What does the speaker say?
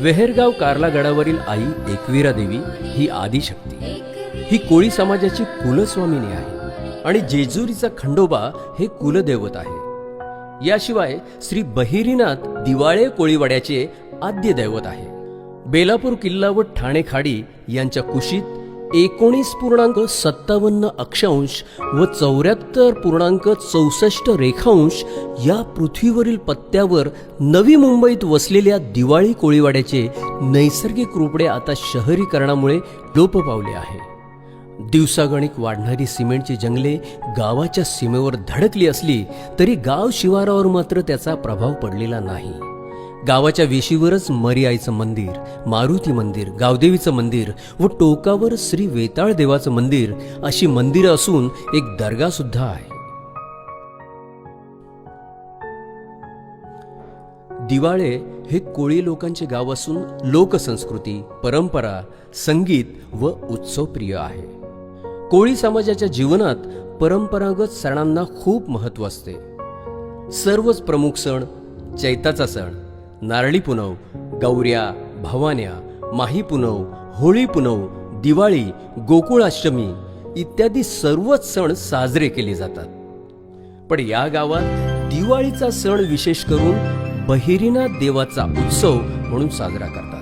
वेहेरगाव कार्ला गडावरील आई एकवीरा देवी ही आदिशक्ती, ही कोळी समाजाची कुलस्वामिनी आहे आणि जेजुरीचा खंडोबा हे कुलदैवत आहे। याशिवाय श्री बहिरीनाथ दिवाळे कोळीवाड्याचे आद्य दैवत आहे। बेलापूर किल्ला व ठाणे खाडी यांच्या कुशीत 19.57 अक्षांश व 74.64 रेखांश या पृथ्वीवरील पत्त्यावर नवी मुंबईत वसलेल्या दिवाळी कोळीवाड्याचे नैसर्गिक रूपडे आता शहरीकरणामुळे लोप पावले आहे। दिवसागणिक वाढणारी सिमेंटची जंगले गावाच्या सीमेवर धडकली असली तरी गाव शिवारावर मात्र त्याचा प्रभाव पडलेला नाही। गावाच्या वेशीवरच मरी आईचं मंदिर, मारुती मंदिर, गावदेवीचं मंदिर व टोकावर श्री वेताळ देवाचं मंदिर अशी मंदिरं असून एक दर्गा सुद्धा आहे। दिवाळे हे कोळी लोकांचे गाव असून लोकसंस्कृती, परंपरा, संगीत व उत्सव प्रिय आहे। कोळी समाजाच्या जीवनात परंपरागत सणांना खूप महत्त्व असते। सर्वच प्रमुख सण, चैताचा सण, नारळी पुनव, गौऱ्या, भवान्या, माही पुनव, होळी पुनव, दिवाळी, गोकुळाष्टमी इत्यादी सर्वच सण साजरे केले जातात। पण या गावात दिवाळीचा सण विशेष करून बहिरीनाथ देवाचा उत्सव म्हणून साजरा करतात।